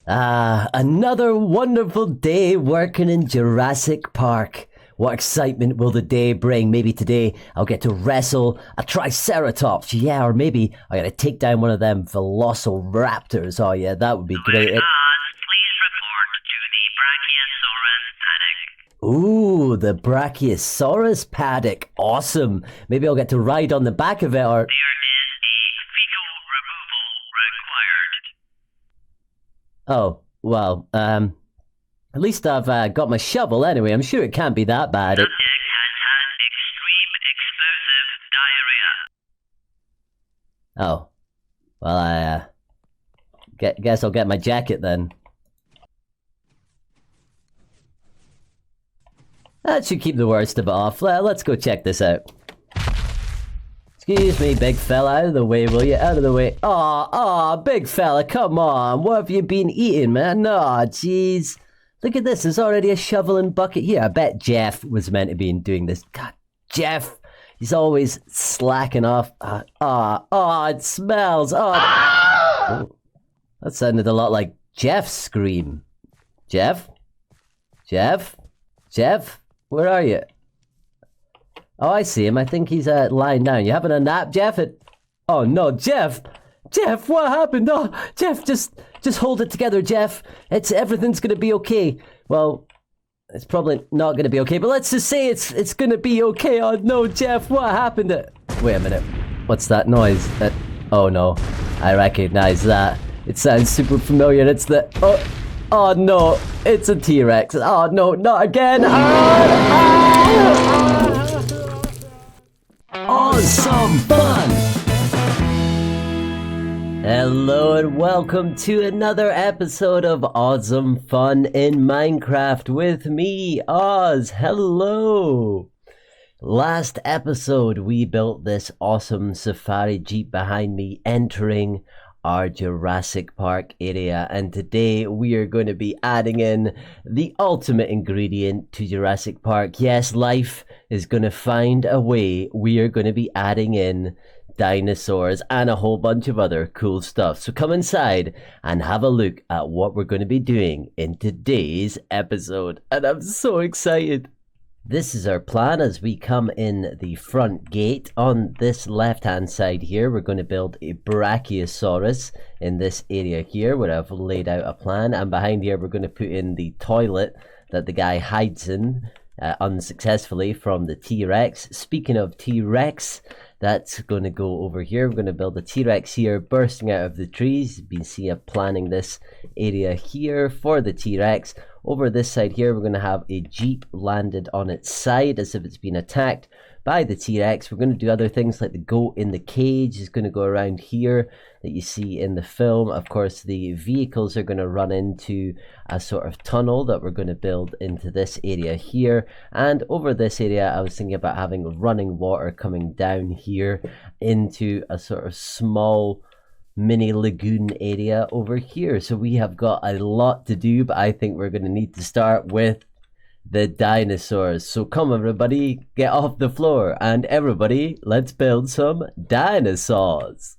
Another wonderful day working in Jurassic Park. What excitement will the day bring? Maybe today I'll get to wrestle a Triceratops. Yeah, or maybe I gotta take down one of them velociraptors. Oh yeah, that would be great. Please report to the Brachiosaurus paddock. Ooh, the Brachiosaurus paddock. Awesome. Maybe I'll get to ride on the back of it or... There is a fecal removal required. Oh, well, at least I've got my shovel anyway. I'm sure it can't be that bad. Subject has had extreme explosive diarrhea. Oh, well, guess I'll get my jacket then. That should keep the worst of it off. Let's go check this out. Excuse me, big fella, out of the way, will you? Out of the way. Aw, big fella, come on. What have you been eating, man? Aw, jeez. Look at this, there's already a shovel and bucket here. I bet Jeff was meant to be doing this. God, Jeff, he's always slacking off. It smells. Oh, that sounded a lot like Jeff's scream. Jeff? Jeff? Jeff? Where are you? Oh, I see him. I think he's lying down. You having a nap, Jeff? Oh no, Jeff! Jeff, what happened? Oh, Jeff, just hold it together, Jeff. Everything's gonna be okay. Well, it's probably not gonna be okay, but let's just say it's gonna be okay. Oh no, Jeff, what happened? Wait a minute. What's that noise? Oh no, I recognize that. It sounds super familiar. It's the oh no, it's a T-Rex. Oh no, not again. Awesome fun! Hello and welcome to another episode of Awesome Fun in Minecraft with me, Oz. Hello! Last episode we built this awesome safari jeep behind me entering our Jurassic Park area, and today we are going to be adding in the ultimate ingredient to Jurassic Park. Yes, life is going to find a way. We are going to be adding in dinosaurs and a whole bunch of other cool stuff. So come inside and have a look at what we're going to be doing in today's episode, and I'm so excited. This is our plan as we come in the front gate. On this left-hand side here, we're going to build a Brachiosaurus in this area here where I've laid out a plan. And behind here, we're going to put in the toilet that the guy hides in unsuccessfully from the T-Rex. Speaking of T-Rex, that's going to go over here. We're going to build a T-Rex here bursting out of the trees. You can see I'm planning this area here for the T-Rex. Over this side here, we're going to have a Jeep landed on its side as if it's been attacked by the T-Rex. We're going to do other things like the goat in the cage is going to go around here that you see in the film. Of course, the vehicles are going to run into a sort of tunnel that we're going to build into this area here. And over this area, I was thinking about having running water coming down here into a sort of small mini lagoon area over here. So we have got a lot to do, but I think we're going to need to start with the dinosaurs. So come everybody, get off the floor, and everybody, let's build some dinosaurs.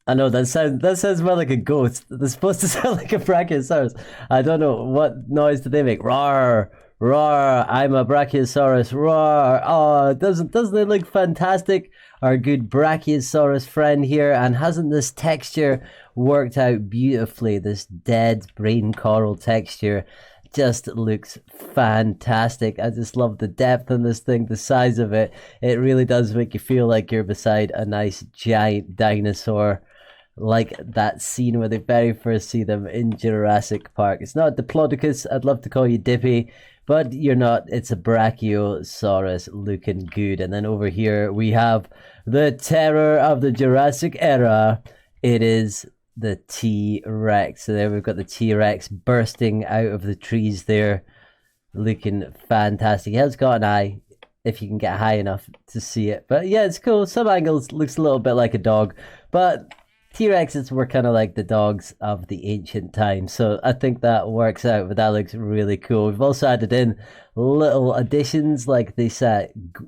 I know that sounds more like a ghost. They're supposed to sound like a Brachiosaurus. I don't know what noise do they make. Roar, roar! I'm a Brachiosaurus. Roar! Oh, doesn't it look fantastic? Our good Brachiosaurus friend here, and hasn't this texture worked out beautifully? This dead brain coral texture just looks fantastic. I just love the depth on this thing, the size of it. It really does make you feel like you're beside a nice giant dinosaur, like that scene where they very first see them in Jurassic Park. It's not Diplodocus, I'd love to call you Dippy, but you're not. It's a Brachiosaurus looking good. And then over here we have the terror of the Jurassic era. It is the T-Rex. So there we've got the T-Rex bursting out of the trees there, looking fantastic. He has got an eye, if you can get high enough to see it. But yeah, it's cool. Some angles looks a little bit like a dog, but T-Rexes were kind of like the dogs of the ancient times, so I think that works out, but that looks really cool. We've also added in little additions like this,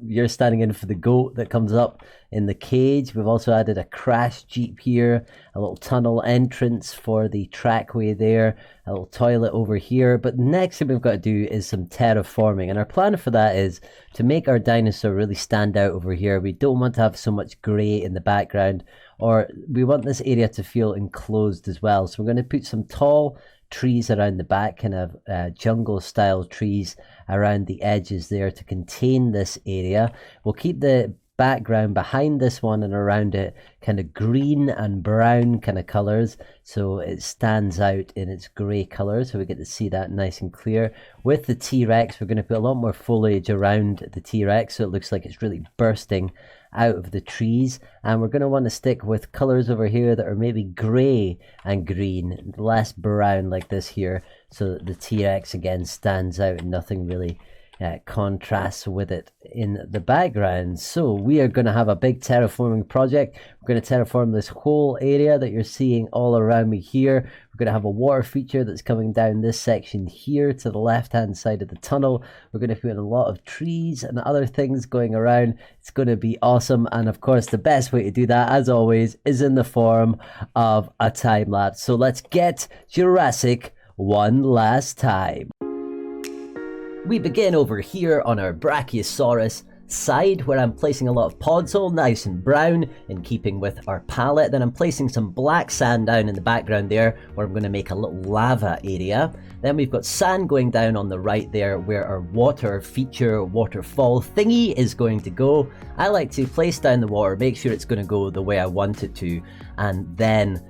you're standing in for the goat that comes up in the cage. We've also added a crash jeep here, a little tunnel entrance for the trackway there, a little toilet over here. But next thing we've got to do is some terraforming, and our plan for that is to make our dinosaur really stand out over here. We don't want to have so much grey in the background, or we want this area to feel enclosed as well. So we're going to put some tall trees around the back, kind of jungle style trees around the edges there to contain this area. We'll keep the background behind this one and around it kind of green and brown kind of colors, so it stands out in its gray color, so we get to see that nice and clear. With the T-Rex, we're going to put a lot more foliage around the T-Rex so it looks like it's really bursting out of the trees. And we're going to want to stick with colors over here that are maybe gray and green, less brown like this here, so that the T-Rex again stands out and nothing really contrasts with it in the background. So we are going to have a big terraforming project. We're going to terraform this whole area that you're seeing all around me here. We're going to have a water feature that's coming down this section here to the left hand side of the tunnel. We're going to put in a lot of trees and other things going around. It's going to be awesome, and of course the best way to do that, as always, is in the form of a time lapse. So let's get Jurassic one last time. We begin over here on our Brachiosaurus side, where I'm placing a lot of pods, all nice and brown in keeping with our palette. Then I'm placing some black sand down in the background there, where I'm going to make a little lava area. Then we've got sand going down on the right there, where our water feature waterfall thingy is going to go. I like to place down the water, make sure it's going to go the way I want it to, and then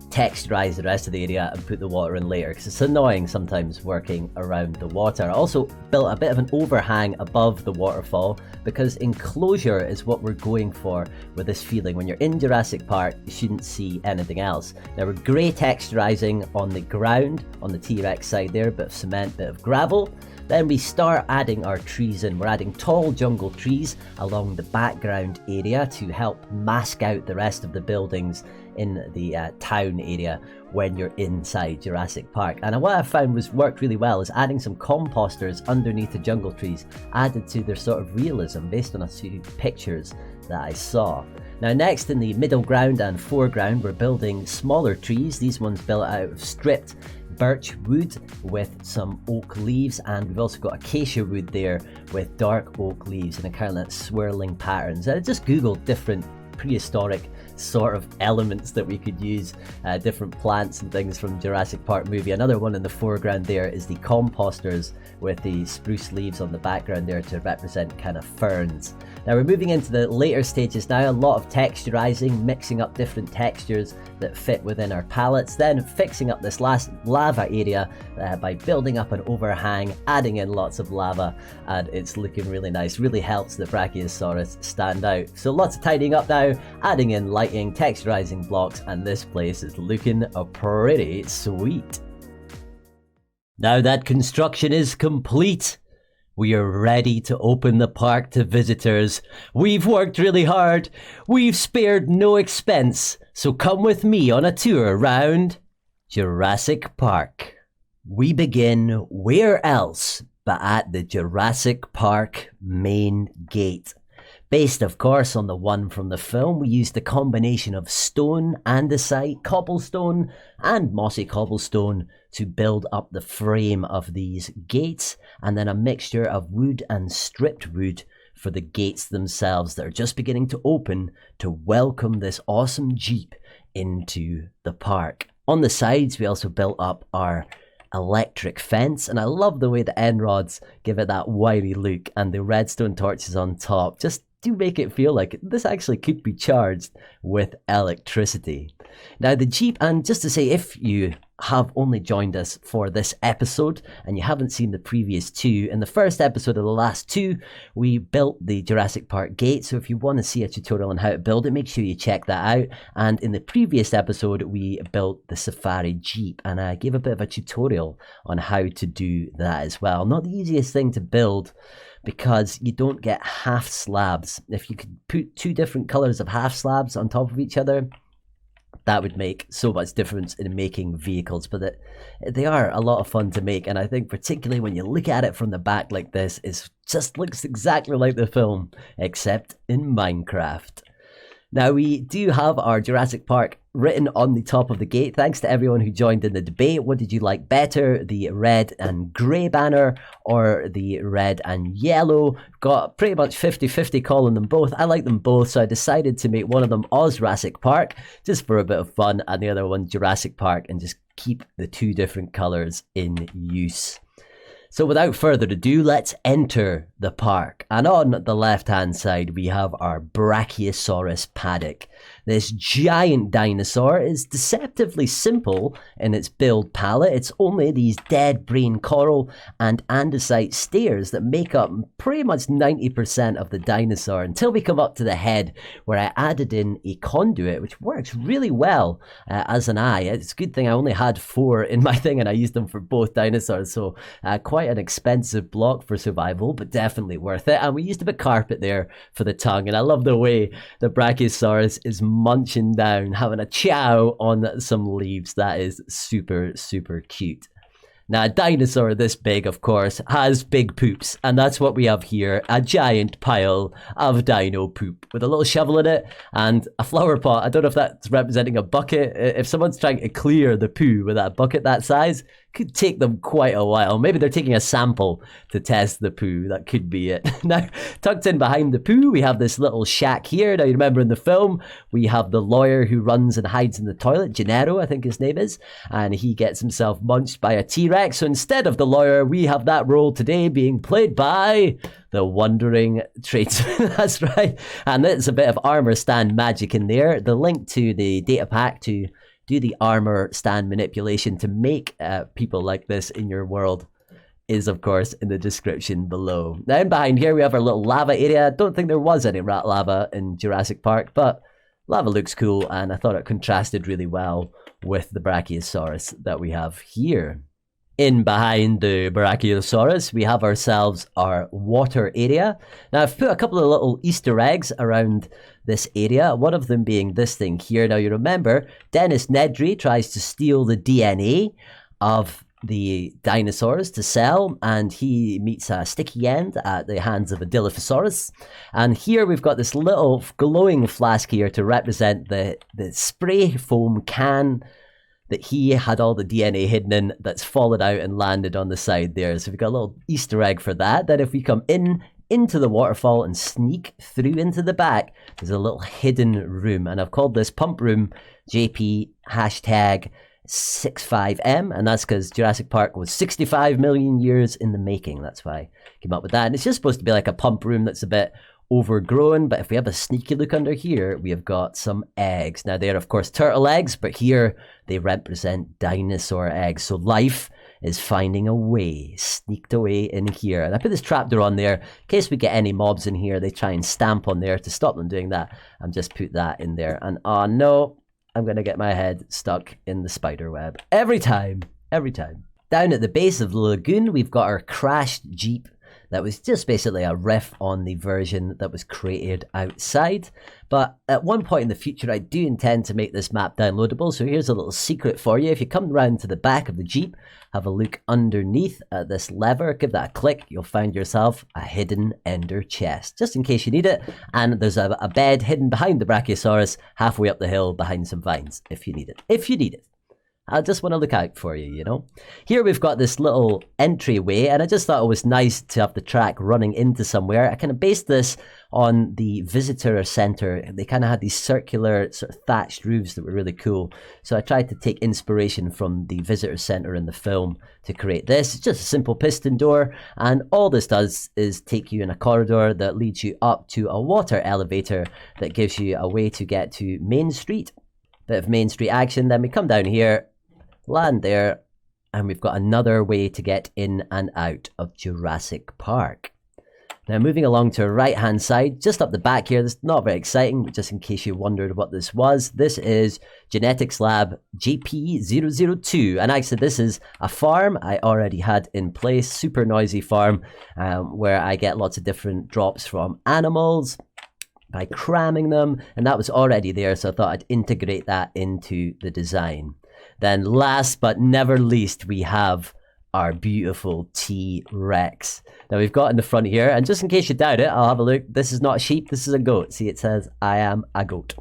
texturize the rest of the area and put the water in later, because it's annoying sometimes working around the water. I also built a bit of an overhang above the waterfall, because enclosure is what we're going for with this feeling. When you're in Jurassic Park, you shouldn't see anything else. Now we're grey texturizing on the ground, on the T-Rex side there, a bit of cement, bit of gravel. Then we start adding our trees in. We're adding tall jungle trees along the background area to help mask out the rest of the buildings in the town area when you're inside Jurassic Park. And what I found was worked really well is adding some composters underneath the jungle trees, added to their sort of realism based on a few pictures that I saw. Now next, in the middle ground and foreground, we're building smaller trees. These ones built out of stripped birch wood with some oak leaves, and we've also got acacia wood there with dark oak leaves and a kind of swirling patterns. I just googled different prehistoric sort of elements that we could use, different plants and things from Jurassic Park movie. Another one in the foreground there is the composters with the spruce leaves on the background there to represent kind of ferns. Now we're moving into the later stages now, a lot of texturizing, mixing up different textures that fit within our palettes, then fixing up this last lava area by building up an overhang, adding in lots of lava, and it's looking really nice. Really helps the Brachiosaurus stand out. So lots of tidying up now, adding in lighting, texturizing blocks, and this place is looking pretty sweet. Now that construction is complete, we are ready to open the park to visitors. We've worked really hard. We've spared no expense. So come with me on a tour around Jurassic Park. We begin where else but at the Jurassic Park main gate. Based, of course, on the one from the film, we used a combination of stone, andesite, cobblestone, and mossy cobblestone to build up the frame of these gates, and then a mixture of wood and stripped wood for the gates themselves that are just beginning to open to welcome this awesome Jeep into the park. On the sides, we also built up our electric fence, and I love the way the end rods give it that wiry look, and the redstone torches on top just do make it feel like this actually could be charged with electricity. Now the Jeep, and just to say, if you have only joined us for this episode and you haven't seen the previous two, in the first episode of the last two, we built the Jurassic Park gate. So if you want to see a tutorial on how to build it, make sure you check that out. And in the previous episode, we built the Safari Jeep, and I gave a bit of a tutorial on how to do that as well. Not the easiest thing to build, because you don't get half slabs. If you could put two different colors of half slabs on top of each other, that would make so much difference in making vehicles. But they are a lot of fun to make, and I think particularly when you look at it from the back like this, it just looks exactly like the film, except in Minecraft. Now, we do have our Jurassic Park written on the top of the gate. Thanks to everyone who joined in the debate. What did you like better, the red and grey banner or the red and yellow? Got pretty much 50-50 calling them both. I like them both, so I decided to make one of them Jurassic Park, just for a bit of fun, and the other one Jurassic Park, and just keep the two different colours in use. So without further ado, let's enter the park. And on the left-hand side, we have our Brachiosaurus paddock. This giant dinosaur is deceptively simple in its build palette. It's only these dead brain coral and andesite stairs that make up pretty much 90% of the dinosaur, until we come up to the head, where I added in a conduit, which works really well as an eye. It's a good thing I only had 4 in my thing, and I used them for both dinosaurs, so quite an expensive block for survival, but definitely worth it. And we used a bit of carpet there for the tongue, and I love the way the Brachiosaurus is munching down, having a chow on some leaves. That is super, super cute. Now, a dinosaur this big, of course, has big poops, and that's what we have here, a giant pile of dino poop with a little shovel in it and a flower pot. I don't know if that's representing a bucket. If someone's trying to clear the poo with that bucket that size, could take them quite a while. Maybe they're taking a sample to test the poo. That could be it. Now, tucked in behind the poo, we have this little shack here. Now, you remember in the film, we have the lawyer who runs and hides in the toilet, Gennaro, I think his name is, and he gets himself munched by a T-Rex. So instead of the lawyer, we have that role today being played by the wandering tradesman. That's right. And there's a bit of armor stand magic in there. The link to the data pack to do the armor stand manipulation to make people like this in your world is, of course, in the description below. Now, in behind here, we have our little lava area. I don't think there was any rat lava in Jurassic Park, but lava looks cool, and I thought it contrasted really well with the Brachiosaurus that we have here. In behind the Brachiosaurus, we have ourselves our water area. Now, I've put a couple of little Easter eggs around this area, one of them being this thing here. Now, you remember, Dennis Nedry tries to steal the DNA of the dinosaurs to sell, and he meets a sticky end at the hands of a Dilophosaurus. And here we've got this little glowing flask here to represent the spray foam can that he had all the DNA hidden in, that's fallen out and landed on the side there. So we've got a little Easter egg for that. Then if we come into the waterfall and sneak through into the back, there's a little hidden room. And I've called this pump room JP hashtag 65M, and that's because Jurassic Park was 65 million years in the making. That's why I came up with that. And it's just supposed to be like a pump room that's a bit overgrown, but if we have a sneaky look under here, we have got some eggs. Now, they're of course turtle eggs, but here they represent dinosaur eggs. So life is finding a way, sneaked away in here. And I put this trapdoor on there in case we get any mobs in here. They try and stamp on there to stop them doing that. I've just put that in there. And oh no, I'm gonna get my head stuck in the spider web every time. Down at the base of the lagoon, we've got our crashed Jeep. that was just basically a riff on the version that was created outside. But at one point in the future, I do intend to make this map downloadable. So here's a little secret for you. If you come around to the back of the Jeep, have a look underneath at this lever, give that a click, you'll find yourself a hidden ender chest, just in case you need it. And there's a bed hidden behind the Brachiosaurus, halfway up the hill behind some vines, if you need it. If you need it. I just want to look out for you, you know. Here we've got this little entryway, and I just thought it was nice to have the track running into somewhere. I kind of based this on the visitor center. They kind of had these circular sort of thatched roofs that were really cool. So I tried to take inspiration from the visitor center in the film to create this. It's just a simple piston door, and all this does is take you in a corridor that leads you up to a water elevator that gives you a way to get to Main Street. Bit of Main Street action. Then we come down here, land there, and we've got another way to get in and out of Jurassic Park. Now moving along to the right hand side, just up the back here, this is not very exciting, but just in case you wondered what this was, this is Genetics Lab JP002, and actually this is a farm I already had in place, super noisy farm, where I get lots of different drops from animals by cramming them, and that was already there, so I thought I'd integrate that into the design. Then last but never least, we have our beautiful T-Rex. Now we've got in the front here, and just in case you doubt it, I'll have a look. This is not a sheep, this is a goat. See, it says, I am a goat.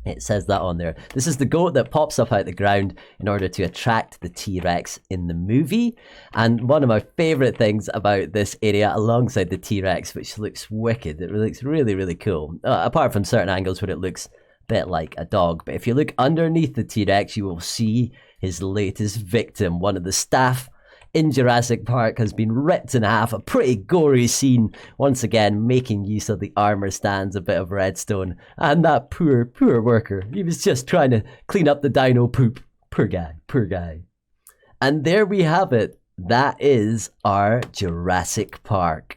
It says that on there. This is the goat that pops up out the ground in order to attract the T-Rex in the movie. And one of my favorite things about this area alongside the T-Rex, which looks wicked, it looks really, really cool. Apart from certain angles where it looks bit like a dog, but if you look underneath the T-Rex, you will see his latest victim. One of the staff in Jurassic Park has been ripped in half. A pretty gory scene, once again making use of the armor stands, a bit of redstone, and that poor worker, he was just trying to clean up the dino poop. Poor guy. And there we have it. That is our Jurassic Park.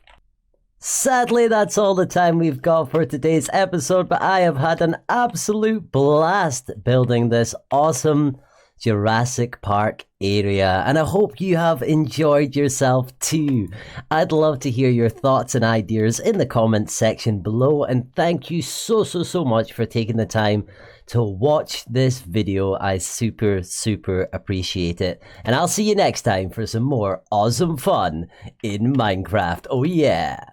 Sadly, that's all the time we've got for today's episode, but I have had an absolute blast building this awesome Jurassic Park area, and I hope you have enjoyed yourself too. I'd love to hear your thoughts and ideas in the comments section below, and thank you so much for taking the time to watch this video. I super appreciate it, and I'll see you next time for some more awesome fun in Minecraft. Oh yeah!